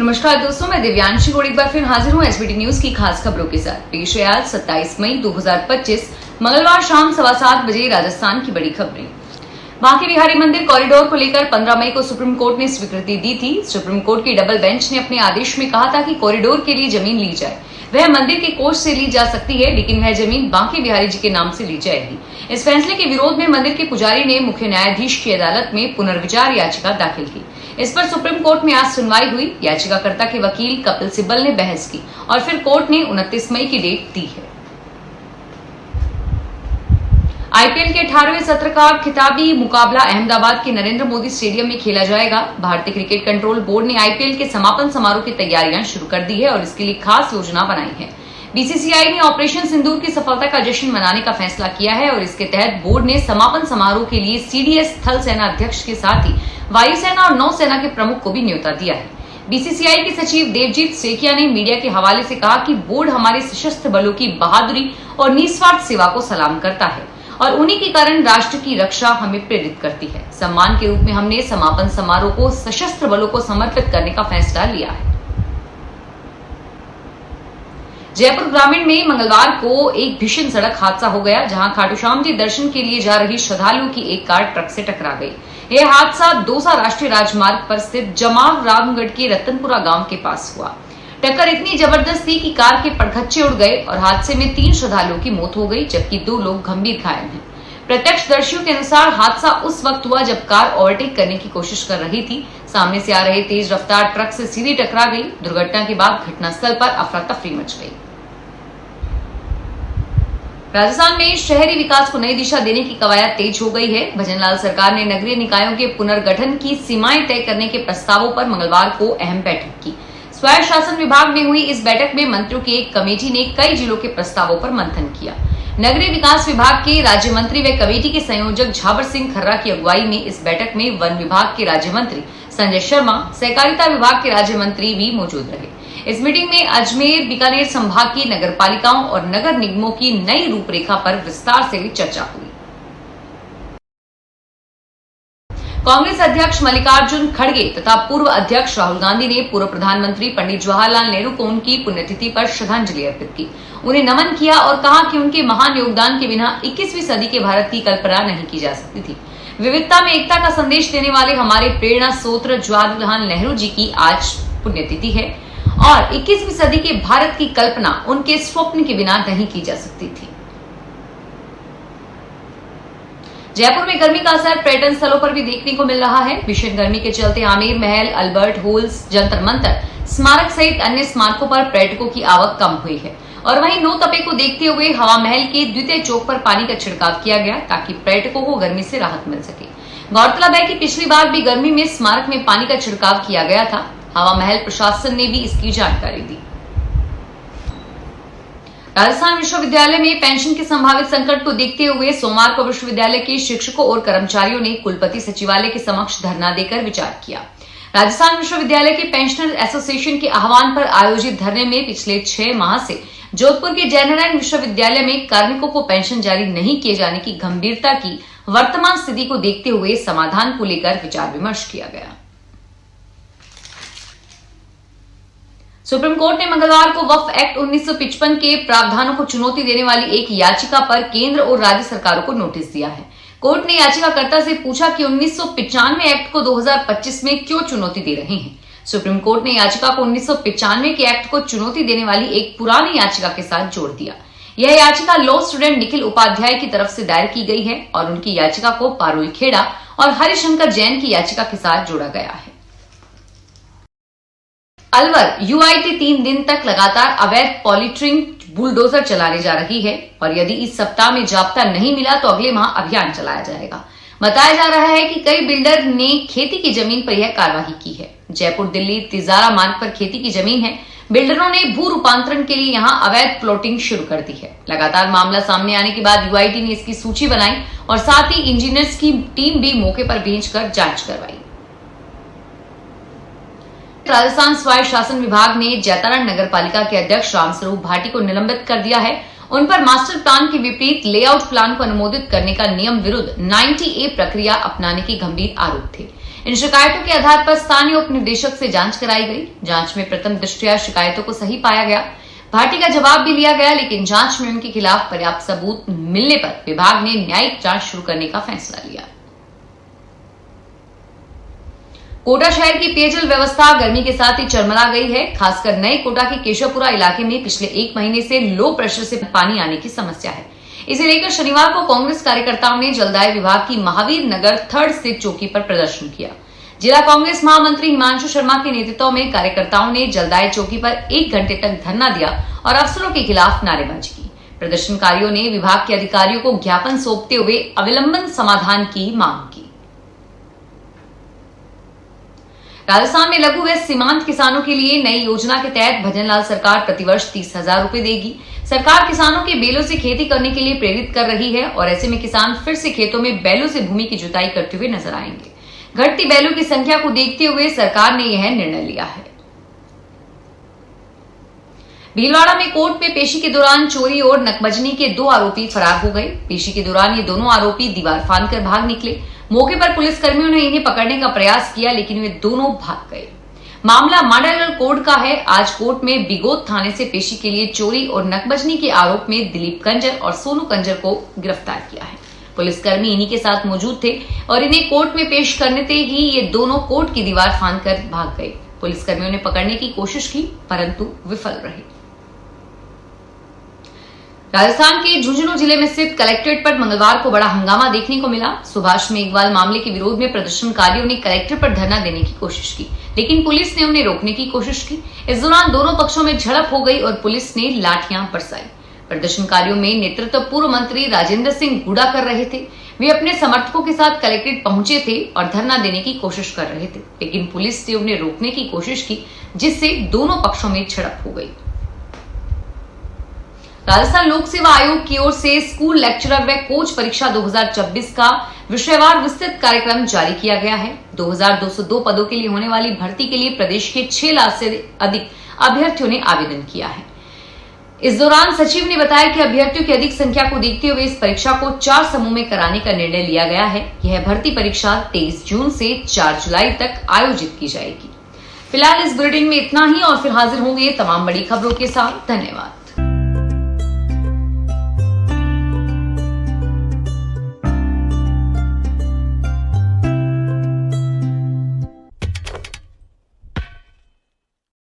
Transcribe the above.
नमस्कार दोस्तों, मैं दिव्यांशी गोड़ एक बार फिर हाजिर हूँ एसबीटी न्यूज की खास खबरों के साथ। पेश है आज 27 मई 2025 मंगलवार शाम 7:15 बजे राजस्थान की बड़ी खबरें। बांके बिहारी मंदिर कॉरिडोर को लेकर 15 मई को सुप्रीम कोर्ट ने स्वीकृति दी थी। सुप्रीम कोर्ट की डबल बेंच ने अपने आदेश में कहा था कि कॉरिडोर के लिए जमीन ली जाए, वह मंदिर के कोष से ली जा सकती है, लेकिन वह जमीन बांके बिहारी जी के नाम से ली जाएगी। इस फैसले के विरोध में मंदिर के पुजारी ने मुख्य न्यायाधीश की अदालत में पुनर्विचार याचिका दाखिल की। इस पर सुप्रीम कोर्ट में आज सुनवाई हुई। याचिकाकर्ता के वकील कपिल सिब्बल ने बहस की और फिर कोर्ट ने 29 मई की डेट दी है। आईपीएल के 18वें सत्र का खिताबी मुकाबला अहमदाबाद के नरेंद्र मोदी स्टेडियम में खेला जाएगा। भारतीय क्रिकेट कंट्रोल बोर्ड ने आईपीएल के समापन समारोह की तैयारियां शुरू कर दी है और इसके लिए खास योजना बनाई है। बीसीसीआई ने ऑपरेशन सिंदूर की सफलता का जश्न मनाने का फैसला किया है और इसके तहत बोर्ड ने समापन समारोह के लिए सीडीएस थल सेना अध्यक्ष के साथ ही वायुसेना और नौसेना के प्रमुख को भी न्योता दिया है। बीसीसीआई के सचिव देवजीत सेकिया ने मीडिया के हवाले से कहा कि बोर्ड हमारे सशस्त्र बलों की बहादुरी और निस्वार्थ सेवा को सलाम करता है और उन्हीं के कारण राष्ट्र की रक्षा हमें प्रेरित करती है। सम्मान के रूप में हमने समापन समारोह को सशस्त्र बलों को समर्पित करने का फैसला लिया है। जयपुर ग्रामीण में मंगलवार को एक भीषण सड़क हादसा हो गया, जहां खाटू श्याम जी दर्शन के लिए जा रही श्रद्धालुओं की एक कार ट्रक से टकरा गई। यह हादसा दौसा राष्ट्रीय राजमार्ग पर स्थित जमाव रामगढ़ के रतनपुरा गांव के पास हुआ। टक्कर इतनी जबरदस्त थी कि कार के पटखच्चे उड़ गए और हादसे में 3 श्रद्धालुओं की मौत हो गई, जबकि 2 लोग गंभीर घायल हैं। प्रत्यक्षदर्शियों के अनुसार हादसा उस वक्त हुआ जब कार ओवरटेक करने की कोशिश कर रही थी। सामने से आ रहे तेज रफ्तार ट्रक से सीधी टकरा गई। दुर्घटना के बाद घटनास्थल पर अफरा तफरी मच गई। राजस्थान में शहरी विकास को नई दिशा देने की कवायद तेज हो गई है। भजनलाल सरकार ने नगरीय निकायों के पुनर्गठन की सीमाएं तय करने के प्रस्तावों पर मंगलवार को अहम बैठक की। स्वायत्त शासन विभाग में हुई इस बैठक में मंत्रियों की एक कमेटी ने कई जिलों के प्रस्तावों पर मंथन किया। नगरीय विकास विभाग के राज्य मंत्री व कमेटी के संयोजक झाबर सिंह खर्रा की अगुवाई में इस बैठक में वन विभाग के राज्य मंत्री संजय शर्मा, सहकारिता विभाग के राज्य मंत्री भी मौजूद रहे। इस मीटिंग में अजमेर, बीकानेर संभाग की नगर पालिकाओं और नगर निगमों की नई रूपरेखा पर विस्तार से चर्चा हुई। कांग्रेस अध्यक्ष मल्लिकार्जुन खड़गे तथा पूर्व अध्यक्ष राहुल गांधी ने पूर्व प्रधानमंत्री पंडित जवाहरलाल नेहरू को उनकी पुण्यतिथि पर श्रद्धांजलि अर्पित की। उन्हें नमन किया और कहा कि उनके महान योगदान के बिना 21वीं सदी के भारत की कल्पना नहीं की जा सकती थी। विविधता में एकता का संदेश देने वाले हमारे प्रेरणा स्रोत जवाहरलाल नेहरू जी की आज पुण्यतिथि है और 21वीं सदी के भारत की कल्पना उनके स्वप्न के बिना नहीं की जा सकती थी। जयपुर में गर्मी का असर पर्यटन स्थलों पर भी देखने को मिल रहा है। भीषण गर्मी के चलते आमेर महल, अल्बर्ट होल्स, जंतर मंतर स्मारक सहित अन्य स्मारकों पर पर्यटकों की आवक कम हुई है और वहीं नो तपे को देखते हुए हवा महल के द्वितीय चौक पर पानी का छिड़काव किया गया ताकि पर्यटकों को गर्मी से राहत मिल सके। गौरतलब है कि पिछली बार भी गर्मी में स्मारक में पानी का छिड़काव किया गया था। हवा महल प्रशासन ने भी इसकी जानकारी दी। राजस्थान विश्वविद्यालय में पेंशन के संभावित संकट को देखते हुए सोमवार को विश्वविद्यालय के शिक्षकों और कर्मचारियों ने कुलपति सचिवालय के समक्ष धरना देकर विचार किया। राजस्थान विश्वविद्यालय के पेंशनर एसोसिएशन के आह्वान पर आयोजित धरने में पिछले 6 माह से जोधपुर के जयनारायण विश्वविद्यालय में कार्मिकों को पेंशन जारी नहीं किए जाने की गंभीरता की वर्तमान स्थिति को देखते हुए समाधान को लेकर विचार विमर्श किया गया। सुप्रीम कोर्ट ने मंगलवार को वक्फ एक्ट 1955 के प्रावधानों को चुनौती देने वाली एक याचिका पर केंद्र और राज्य सरकारों को नोटिस दिया है। कोर्ट ने याचिकाकर्ता से पूछा कि 1995 एक्ट को 2025 में क्यों चुनौती दे रहे हैं। सुप्रीम कोर्ट ने याचिका को 1995 के एक्ट को चुनौती देने वाली एक पुरानी याचिका के साथ जोड़ दिया। यह याचिका लॉ स्टूडेंट निखिल उपाध्याय की तरफ से दायर की गई है और उनकी याचिका को पारुल खेड़ा और हरिशंकर जैन की याचिका के साथ जोड़ा गया है। अलवर यूआईटी 3 दिन तक लगातार अवैध पॉलीट्रिंग बुलडोजर चलाने जा रही है और यदि इस सप्ताह में जाब्ता नहीं मिला तो अगले माह अभियान चलाया जाएगा। बताया जा रहा है कि कई बिल्डर ने खेती की जमीन पर यह कार्रवाई की है। जयपुर दिल्ली तिजारा मार्ग पर खेती की जमीन है। बिल्डरों ने भू रूपांतरण के लिए यहां अवैध प्लॉटिंग शुरू कर दी है। लगातार मामला सामने आने के बाद यूआईटी ने इसकी सूची बनाई और साथ ही इंजीनियर्स की टीम भी मौके पर भेजकर जांच करवाई। राजस्थान स्वायत्त शासन विभाग ने जैतारण नगर पालिका के अध्यक्ष रामस्वरूप भाटी को निलंबित कर दिया है। उन पर मास्टर प्लान के विपरीत लेआउट प्लान को अनुमोदित करने का नियम विरुद्ध 90A प्रक्रिया अपनाने के गंभीर आरोप थे। इन शिकायतों के आधार पर स्थानीय उप निदेशक से जांच कराई गई। जांच में प्रथम दृष्टया शिकायतों को सही पाया गया। भारती का जवाब भी लिया गया, लेकिन जांच में उनके खिलाफ पर्याप्त सबूत मिलने पर विभाग ने न्यायिक जांच शुरू करने का फैसला लिया। कोटा शहर की पेयजल व्यवस्था गर्मी के साथ ही चरमरा गई है। खासकर नए कोटा के केशवपुरा इलाके में पिछले 1 महीने से लो प्रेशर से पानी आने की समस्या है। इसे लेकर शनिवार को कांग्रेस कार्यकर्ताओं ने जलदाय विभाग की महावीर नगर 3rd स्थित चौकी पर प्रदर्शन किया। जिला कांग्रेस महामंत्री हिमांशु शर्मा के नेतृत्व में कार्यकर्ताओं ने जलदाय चौकी पर 1 घंटे तक धरना दिया और अफसरों के खिलाफ नारेबाजी की। प्रदर्शनकारियों ने विभाग के अधिकारियों को ज्ञापन सौंपते हुए अविलंबन समाधान की मांग की। राजस्थान में लघु व सीमांत किसानों के लिए नई योजना के तहत भजनलाल सरकार प्रतिवर्ष 30,000 रुपए देगी। सरकार किसानों के बैलों से खेती करने के लिए प्रेरित कर रही है और ऐसे में किसान फिर से खेतों में बैलों से भूमि की जुताई करते हुए नजर आएंगे। घटती बैलों की संख्या को देखते हुए सरकार ने यह निर्णय लिया है। भीलवाड़ा में कोर्ट में पेशी के दौरान चोरी और नकबजनी के 2 आरोपी फरार हो गए। पेशी के दौरान ये दोनों आरोपी दीवार फांदकर भाग निकले। मौके पर पुलिसकर्मियों ने इन्हें पकड़ने का प्रयास किया, लेकिन वे दोनों भाग गए। मामला मॉडल कोड का है। आज कोर्ट में बिगोद थाने से पेशी के लिए चोरी और नकबजनी के आरोप में दिलीप कंजर और सोनू कंजर को गिरफ्तार किया है। पुलिसकर्मी इन्हीं के साथ मौजूद थे और इन्हें कोर्ट में पेश करने से ही ये दोनों कोर्ट की दीवार फांदकर भाग गए। पुलिसकर्मियों ने पकड़ने की कोशिश की, परंतु विफल रहे। राजस्थान के झुंझुनू जिले में स्थित कलेक्ट्रेट पर मंगलवार को बड़ा हंगामा देखने को मिला। सुभाष मेघवाल मामले के विरोध में प्रदर्शनकारियों ने कलेक्टर पर धरना देने की कोशिश की, लेकिन पुलिस ने उन्हें रोकने की कोशिश की। इस दौरान दोनों पक्षों में झड़प हो गई और पुलिस ने लाठियां बरसाई। प्रदर्शनकारियों में नेतृत्व पूर्व मंत्री राजेंद्र सिंह हुड्डा कर रहे थे। वे अपने समर्थकों के साथ कलेक्ट्रेट पहुंचे थे और धरना देने की कोशिश कर रहे थे, लेकिन पुलिस ने उन्हें रोकने की कोशिश की, जिससे दोनों पक्षों में झड़प हो गई। राजस्थान लोक सेवा आयोग की ओर से स्कूल लेक्चरर व कोच परीक्षा 2024 का विषयवार विस्तृत कार्यक्रम जारी किया गया है। 2202 पदों के लिए होने वाली भर्ती के लिए प्रदेश के 6 लाख से अधिक अभ्यर्थियों ने आवेदन किया है। इस दौरान सचिव ने बताया कि अभ्यर्थियों की अधिक संख्या को देखते हुए इस परीक्षा को 4 समूह में कराने का निर्णय लिया गया है। यह भर्ती परीक्षा 23 जून से 4 जुलाई तक आयोजित की जाएगी। फिलहाल इस बुलेटिन में इतना ही और फिर हाजिर होंगे तमाम बड़ी खबरों के साथ। धन्यवाद।